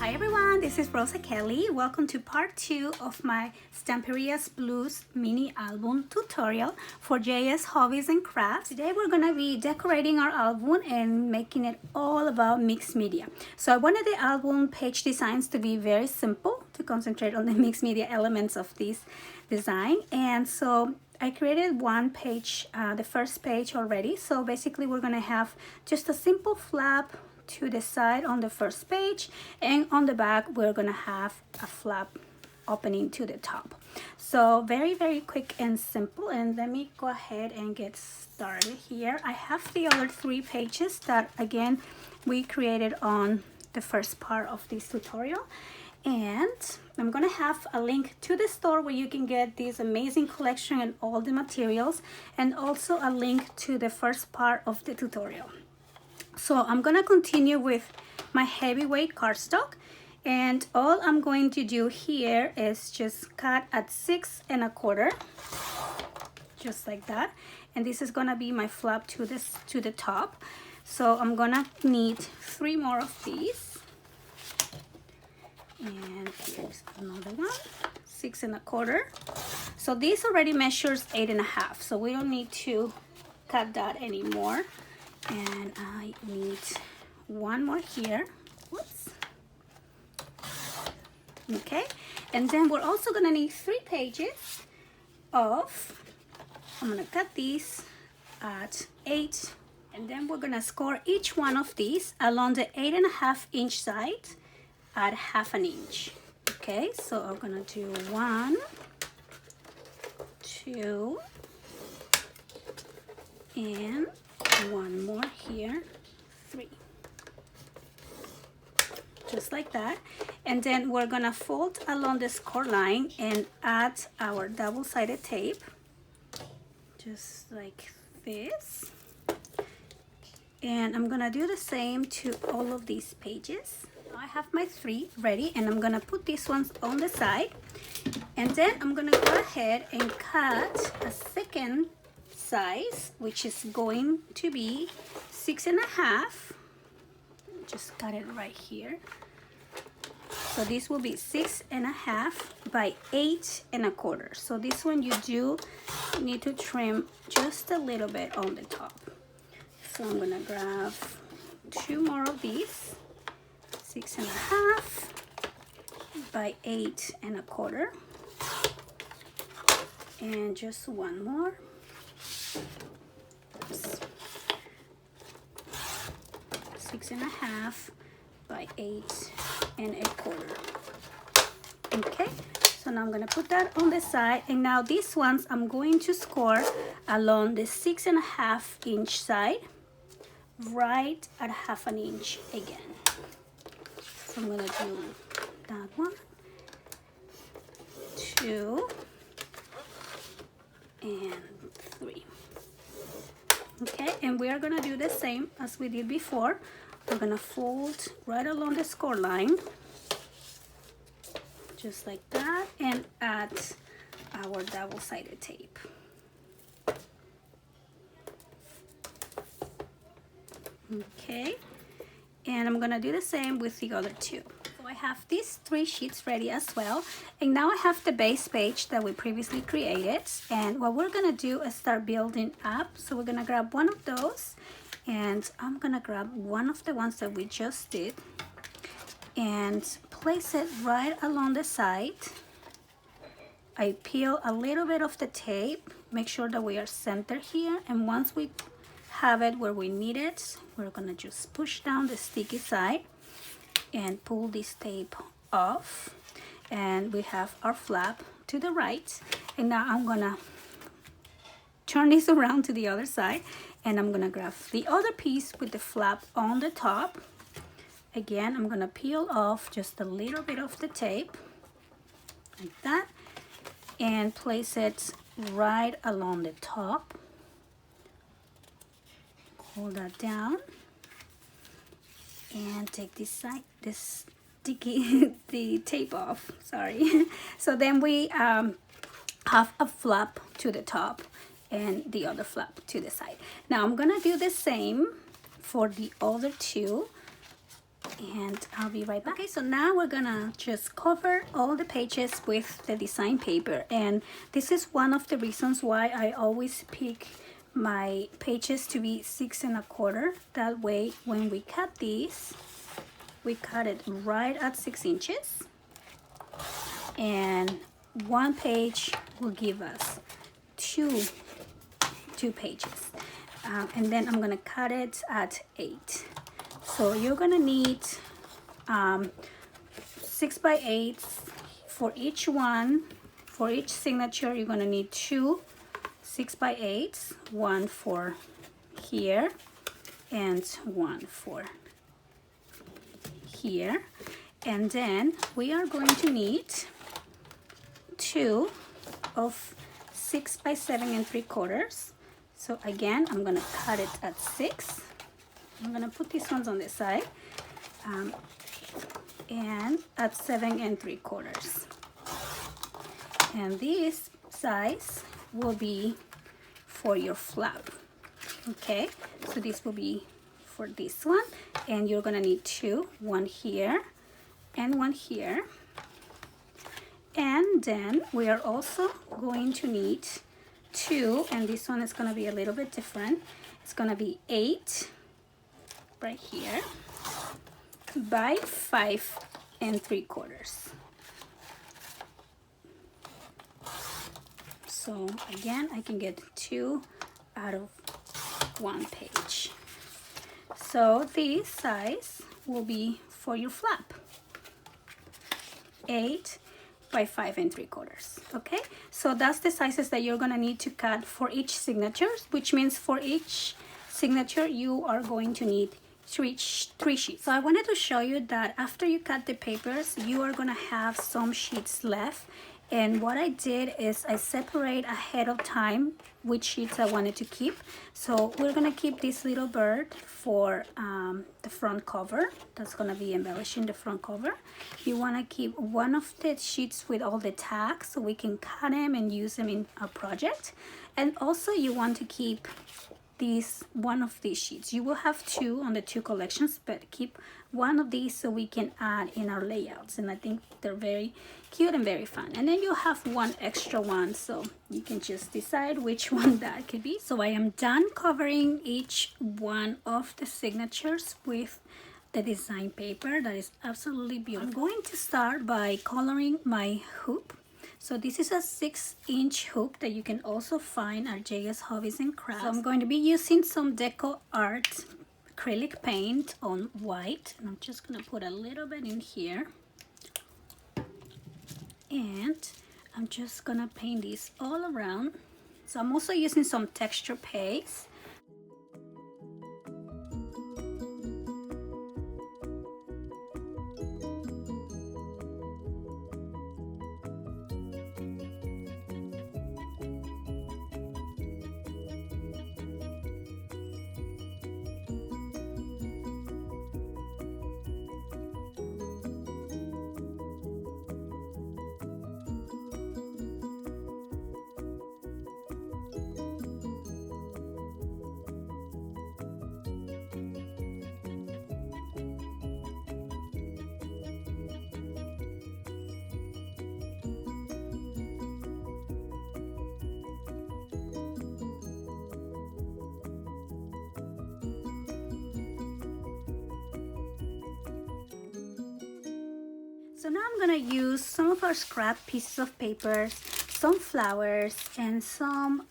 Hi everyone, this is Rosa Kelly. Welcome to part 2 of my Stamperia Blues mini album tutorial for JS Hobbies and Crafts. Today we're going to be decorating our album and making it all about mixed media. So I wanted the album page designs to be very simple, to concentrate on the mixed media elements of this design. And so I created one page, the first page already. So basically we're going to have just a simple flap to the side on the first page, and on the back we're gonna have a flap opening to the top. So very quick and simple. And let me go ahead and get started here. I have the other 3 pages that again we created on the first part of this tutorial, and I'm gonna have a link to the store where you can get this amazing collection and all the materials, and also a link to the first part of the tutorial. So I'm gonna continue with my heavyweight cardstock, and all I'm going to do here is just cut at 6 1/4, just like that. And this is gonna be my flap to the top. So I'm gonna need 3 more of these, and here's another one, 6 1/4. So this already measures 8 1/2, so we don't need to cut that anymore. And I need 1 more here. Whoops. Okay, and then we're also gonna need 3 pages of, I'm gonna cut these at 8, and then we're gonna score each one of these along the 8 1/2 inch side at 1/2 inch. Okay, so I'm gonna do 1, 2, and 1 more here, 3, just like that. And then we're gonna fold along the score line and add our double-sided tape, just like this. And I'm gonna do the same to all of these pages. I have my 3 ready, and I'm gonna put these ones on the side, and then I'm gonna go ahead and cut a second size, which is going to be 6 1/2. Just cut it right here. So this will be 6 1/2 by 8 1/4. So this one you do need to trim just a little bit on the top. So I'm gonna grab 2 more of these, 6 1/2 by 8 1/4, and just 1 more. 6 1/2 by 8 1/4. Okay, so now I'm gonna put that on the side, and now these ones I'm going to score along the 6 1/2 inch side, right at 1/2 inch again. So I'm gonna do that 1, 2, and 3. Okay, and we are gonna do the same as we did before. We're gonna fold right along the score line, just like that, and add our double-sided tape. Okay, and I'm gonna do the same with the other 2. So I have these 3 sheets ready as well, and now I have the base page that we previously created, and what we're gonna do is start building up. So we're gonna grab one of those, and I'm gonna grab one of the ones that we just did and place it right along the side. I peel a little bit of the tape, make sure that we are centered here, and once we have it where we need it, we're gonna just push down the sticky side and pull this tape off, and we have our flap to the right. And now I'm gonna turn this around to the other side, and I'm gonna grab the other piece with the flap on the top. Again, I'm gonna peel off just a little bit of the tape, like that, and place it right along the top. Hold that down, and take this side, this sticky, the tape off, sorry. So then we have a flap to the top and the other flap to the side. Now I'm gonna do the same for the other 2, and I'll be right back. Okay, so now we're gonna just cover all the pages with the design paper, and this is one of the reasons why I always pick my pages to be 6 1/4. That way when we cut these, we cut it right at 6 inches, and one page will give us two pages, and then I'm gonna cut it at 8. So you're gonna need 6 by 8 for each one. For each signature, you're gonna need 2 6 by 8s, one for here and one for here. And then we are going to need 2 of 6 by 7 3/4. So again, I'm gonna cut it at 6. I'm gonna put these ones on the side, and at 7 3/4. And this size will be for your flap. Okay, so this will be for this one, and you're gonna need 2, one here and one here. And then we are also going to need 2, and this one is gonna be a little bit different. It's gonna be 8 right here by 5 3/4. So again, I can get 2 out of one page. So this size will be for your flap, 8 by 5 3/4. Okay, so that's the sizes that you're gonna need to cut for each signature, which means for each signature you are going to need three sheets. So I wanted to show you that after you cut the papers, you are gonna have some sheets left, and what I did is I separate ahead of time which sheets I wanted to keep. So we're gonna keep this little bird for the front cover. That's gonna be embellishing the front cover. You wanna keep one of the sheets with all the tags so we can cut them and use them in our project. And also you want to keep one of these sheets. You will have 2 on the 2 collections, but keep one of these so we can add in our layouts, and I think they're very cute and very fun. And then you'll have one extra one, so you can just decide which one that could be. So I am done covering each one of the signatures with the design paper. That is absolutely beautiful. I'm going to start by coloring my hoop. So this is a 6-inch hoop that you can also find at JS Hobbies and Crafts. So I'm going to be using some Deco Art acrylic paint on white, and I'm just gonna put a little bit in here, and I'm just gonna paint this all around. So I'm also using some texture paste. So now I'm gonna use some of our scrap pieces of paper, some flowers, and some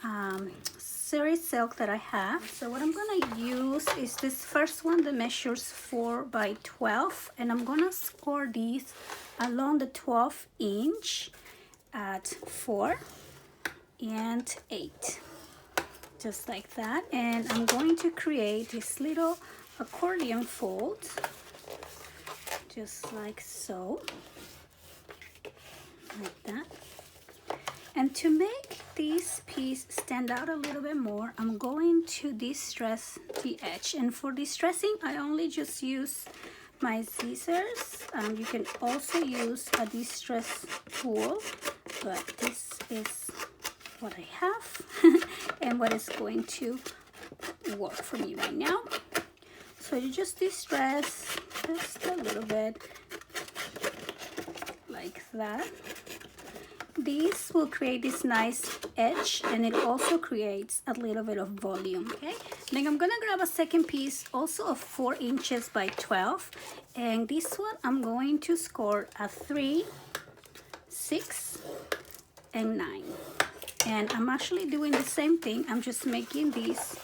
series silk that I have. So what I'm gonna use is this first one that measures 4 by 12, and I'm gonna score these along the 12-inch at 4 and 8, just like that. And I'm going to create this little accordion fold, just like so, like that. And to make this piece stand out a little bit more, I'm going to distress the edge. And for distressing, I only just use my scissors. You can also use a distress tool, but this is what I have and what is going to work for me right now. So you just distress just a little little bit like that. This will create this nice edge, and it also creates a little bit of volume. Okay, then I'm gonna grab a second piece also of 4 inches by 12, and this one I'm going to score a 3, 6, and 9. And I'm actually doing the same thing. I'm just making this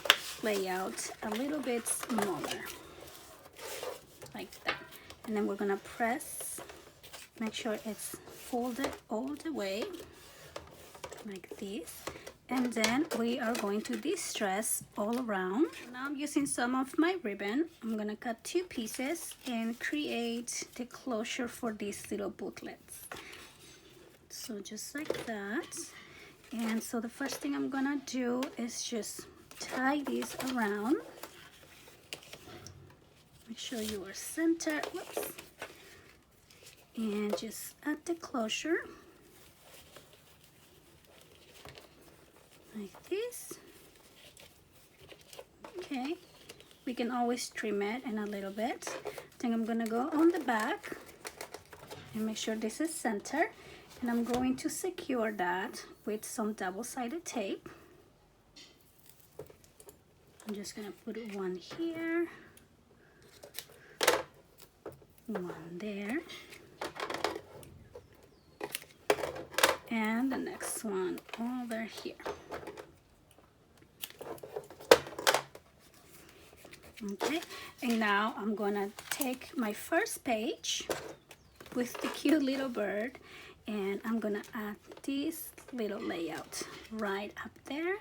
layout a little bit smaller like that, and then we're gonna press, make sure it's folded all the way like this, and then we are going to distress all around. Now I'm using some of my ribbon. I'm gonna cut 2 pieces and create the closure for these little booklets. So just like that. And so the first thing I'm gonna do is just tie this around. Make sure you are centered. Whoops. And just add the closure like this. Okay, we can always trim it in a little bit. Then I'm gonna go on the back and make sure this is center, and I'm going to secure that with some double-sided tape. I'm just gonna put one here, one there, and the next one over here. Okay, and now I'm gonna take my first page with the cute little bird, and I'm gonna add this little layout right up there.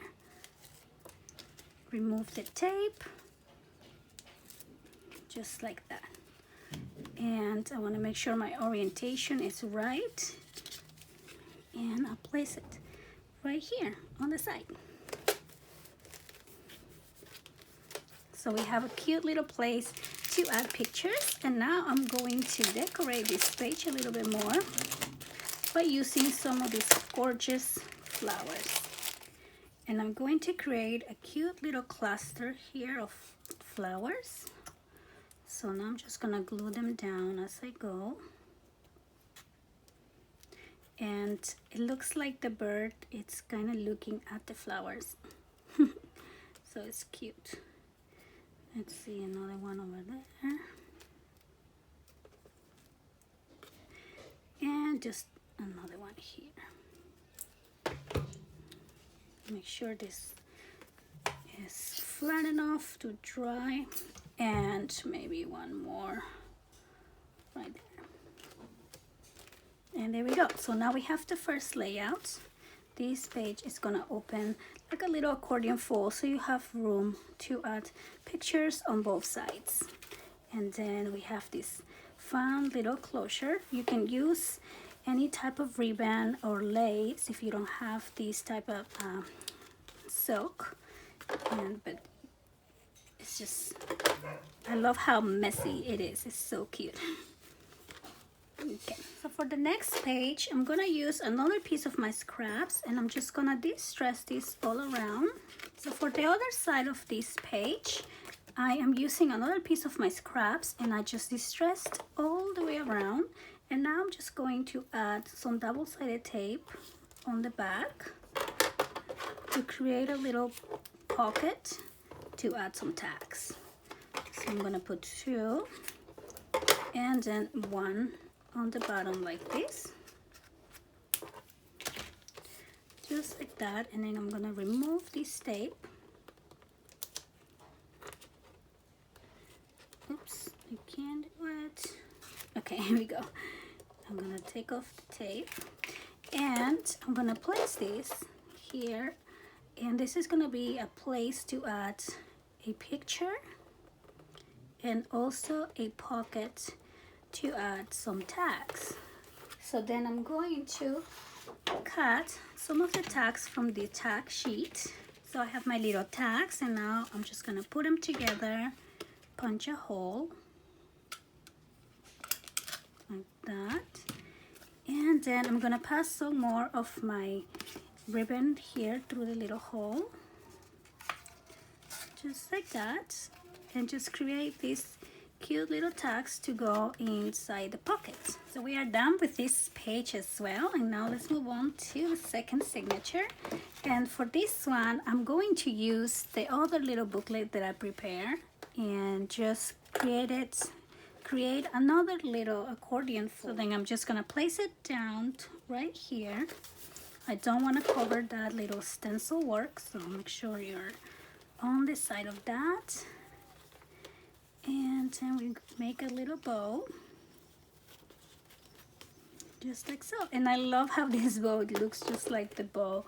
Remove the tape just like that, and I want to make sure my orientation is right, and I'll place it right here on the side. So we have a cute little place to add pictures, and now I'm going to decorate this page a little bit more by using some of these gorgeous flowers. And I'm going to create a cute little cluster here of flowers. So now I'm just gonna glue them down as I go. And it looks like the bird, it's kind of looking at the flowers. So it's cute. Let's see, another one over there. And just another one here. Make sure this is flat enough to dry, and maybe one more right there. And there we go. So now we have the first layout. This page is gonna open like a little accordion fold, so you have room to add pictures on both sides. And then we have this fun little closure. You can use any type of ribbon or lace if you don't have this type of silk, but it's just, I love how messy it is. It's so cute. Okay, so for the next page, I'm gonna use another piece of my scraps, and I'm just gonna distress this all around. So for the other side of this page, I am using another piece of my scraps, and I just distressed all the way around. And now I'm just going to add some double-sided tape on the back to create a little pocket to add some tags. So I'm gonna put 2 and then 1 on the bottom like this, just like that. And then I'm gonna remove this tape. Oops, I can't do it. Okay, here we go. I'm gonna take off the tape, and I'm gonna place this here, and this is gonna be a place to add a picture and also a pocket to add some tags. So then I'm going to cut some of the tags from the tag sheet. So I have my little tags, and now I'm just gonna put them together, punch a hole like that, and then I'm gonna pass some more of my ribbon here through the little hole, just like that, and just create this cute little tags to go inside the pocket. So we are done with this page as well, and now let's move on to the second signature. And for this one, I'm going to use the other little booklet that I prepared and just create another little accordion fold. So then I'm just gonna place it down right here. I don't want to cover that little stencil work, so make sure you're on the side of that. And then we make a little bow, just like so. And I love how this bow, it looks just like the bow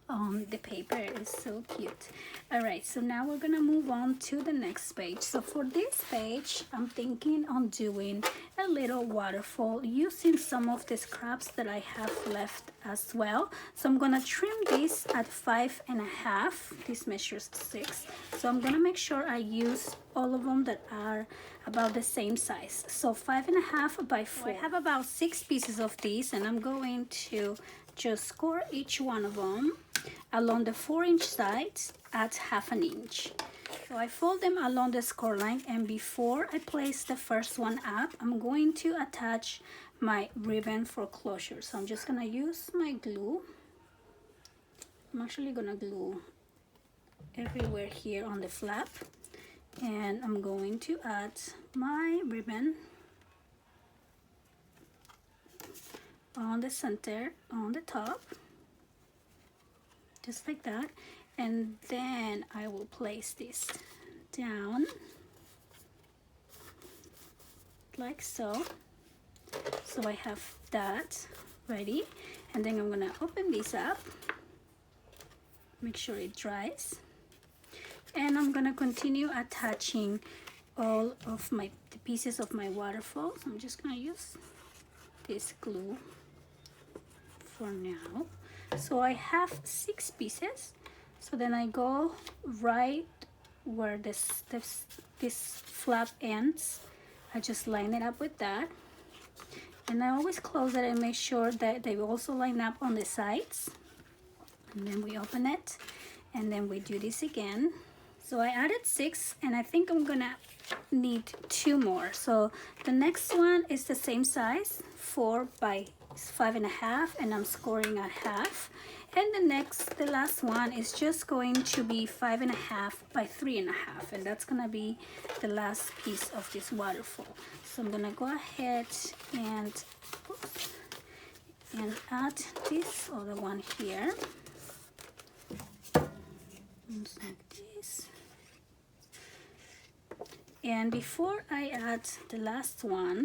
on the paper. Is so cute. All right, so now we're gonna move on to the next page. So for this page, I'm thinking on doing a little waterfall using some of the scraps that I have left as well. So I'm gonna trim this at 5.5. This measures 6, so I'm gonna make sure I use all of them that are about the same size. So 5.5 by 4. I have about 6 pieces of these, and I'm going to just score each one of them along the 4-inch sides at 1/2 inch. So I fold them along the score line, and before I place the first one up, I'm going to attach my ribbon for closure. So I'm just gonna use my glue. I'm actually gonna glue everywhere here on the flap, and I'm going to add my ribbon on the center, on the top, just like that. And then I will place this down like so. So I have that ready, and then I'm gonna open this up, make sure it dries, and I'm gonna continue attaching all of the pieces of my waterfall. So I'm just gonna use this glue for now. So I have 6 pieces. So then I go right where this flap ends. I just line it up with that, and I always close it and make sure that they also line up on the sides. And then we open it, and then we do this again. So I added 6, and I think I'm gonna need 2 more. So the next one is the same size, 4 by 5.5, and I'm scoring at 1/2. And the last one is just going to be 5.5 by 3.5, and that's gonna be the last piece of this waterfall. So I'm gonna go ahead and add this other one here, just like this. And before I add the last one,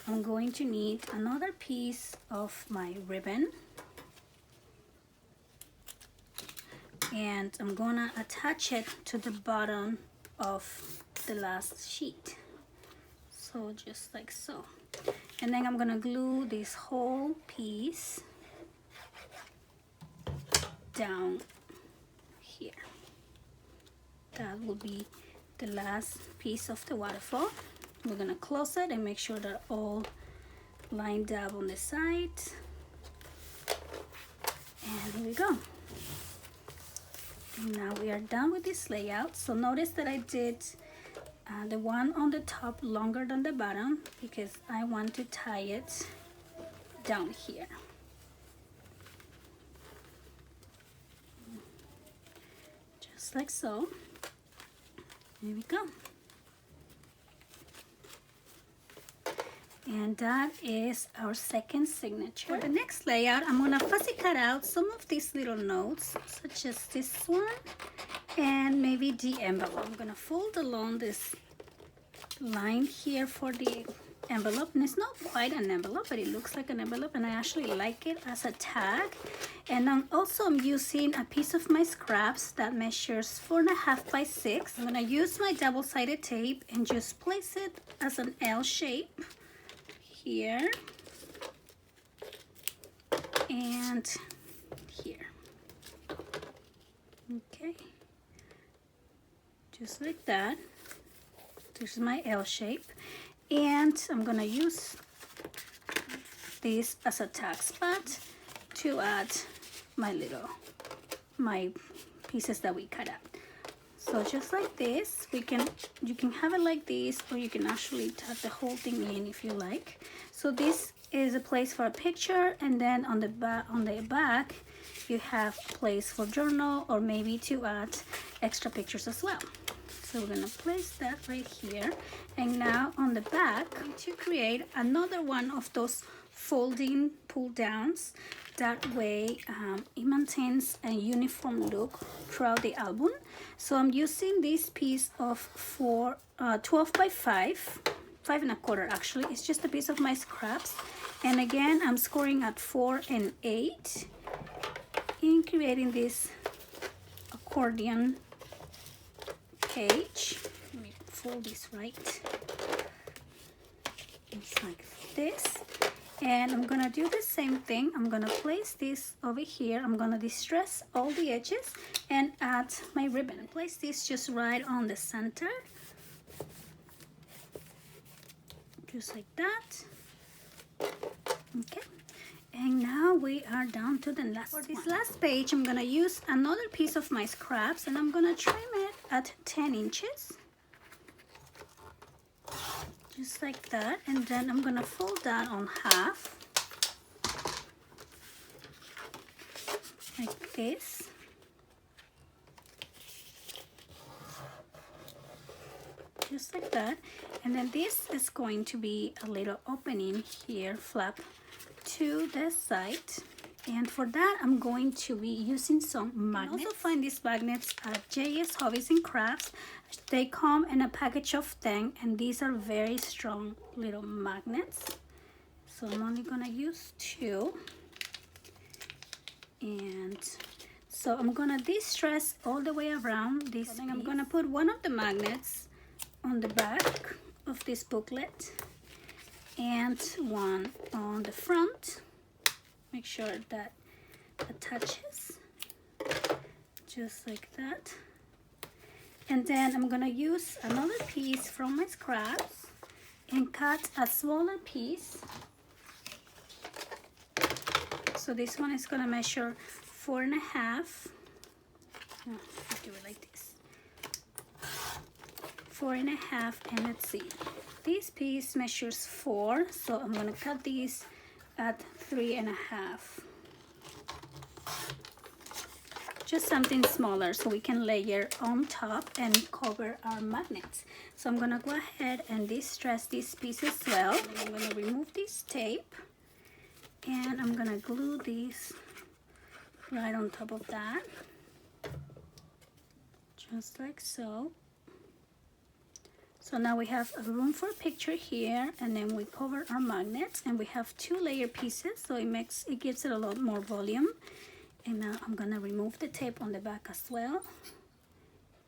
I'm going to need another piece of my ribbon, and I'm gonna attach it to the bottom of the last sheet, so just like so. And then I'm gonna glue this whole piece down here. That will be the last piece of the waterfall. We're gonna close it and make sure they're all lined up on the sides. And here we go. And now we are done with this layout. So notice that I did the one on the top longer than the bottom because I want to tie it down here. Just like so. Here we go. And that is our second signature. For the next layout, I'm gonna fussy cut out some of these little notes, such as this one, and maybe the envelope. I'm gonna fold along this line here for the envelope, and it's not quite an envelope, but it looks like an envelope, and I actually like it as a tag. And I'm using a piece of my scraps that measures 4.5 by 6. I'm gonna use my double-sided tape and just place it as an L shape here and here. Okay, just like that. This is my L shape, and I'm gonna use this as a tag spot to add my pieces that we cut out. So just like this, you can have it like this, or you can actually tuck the whole thing in if you like. So this is a place for a picture, and then on the back you have a place for journal, or maybe to add extra pictures as well. So we're gonna place that right here, and now on the back to create another one of those folding pull downs. That way it maintains a uniform look throughout the album. So I'm using this piece of 12 by 5 1/4 actually. It's just a piece of my scraps, and again I'm scoring at 4 and 8 in creating this accordion cage. Let me fold this right. It's like this. And I'm gonna do the same thing. I'm gonna place this over here. I'm gonna distress all the edges and add my ribbon. Place this just right on the center. Just like that. Okay. And now we are down to the last one. For this last page, I'm gonna use another piece of my scraps, and I'm gonna trim it at 10 inches. Just like that, and then I'm gonna fold that on half like this. Just like that, and then this is going to be a little opening here, flap to the side, and for that I'm going to be using some magnets. You can also find these magnets at JS Hobbies and Crafts. They come in a package of 10, and these are very strong little magnets. So I'm only gonna use 2, and so I'm gonna distress all the way around this piece. I'm gonna put one of the magnets on the back of this booklet and one on the front. Make sure that attaches just like that. And then I'm gonna use another piece from my scraps and cut a smaller piece. So this one is gonna measure 4.5. No, let's do it like this. 4.5, and let's see. This piece measures 4, so I'm gonna cut these at 3.5. Just something smaller so we can layer on top and cover our magnets. So I'm gonna go ahead and distress this piece as well. I'm gonna remove this tape, and I'm gonna glue this right on top of that, just like so. So now we have a room for a picture here, and then we cover our magnets, and we have 2 layer pieces, so it gives it a lot more volume. And now I'm gonna remove the tape on the back as well,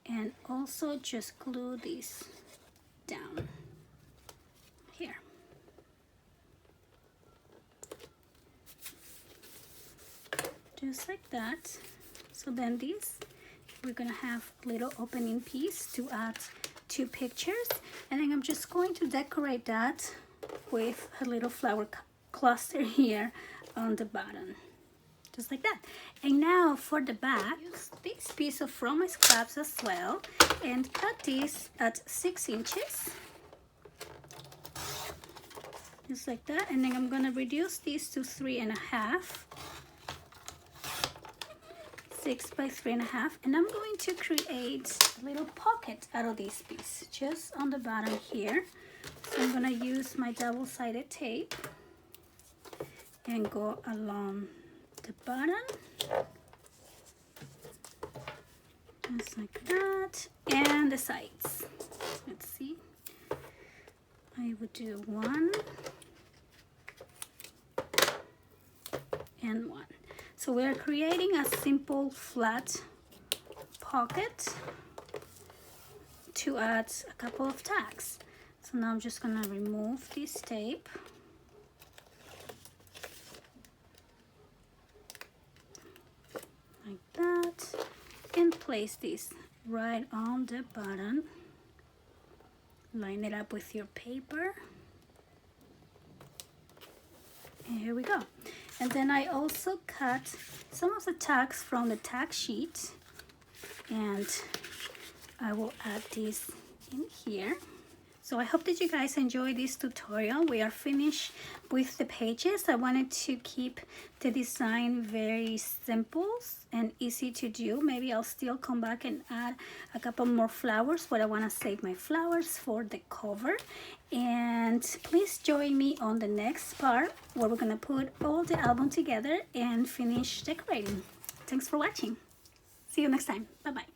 and also just glue this down here. Just like that. So then we're gonna have a little opening piece to add 2 pictures, and then I'm just going to decorate that with a little flower cluster here on the bottom. Just like that. And now for the back, use this piece of from my scraps as well, and cut this at 6 inches. Just like that. And then I'm gonna reduce this to 3.5. 6 by 3.5, and I'm going to create a little pocket out of this piece, just on the bottom here. So I'm gonna use my double-sided tape and go along the bottom, just like that, and the sides. Let's see. I would do 1 and 1. So we're creating a simple flat pocket to add a couple of tags. So now I'm just gonna remove this tape. Like that. And place this right on the bottom. Line it up with your paper. And here we go. And then I also cut some of the tags from the tag sheet, and I will add this in here. So I hope that you guys enjoyed this tutorial. We are finished with the pages. I wanted to keep the design very simple and easy to do. Maybe I'll still come back and add a couple more flowers, but I want to save my flowers for the cover. And please join me on the next part where we're gonna put all the album together and finish decorating. Thanks for watching. See you next time. Bye-bye.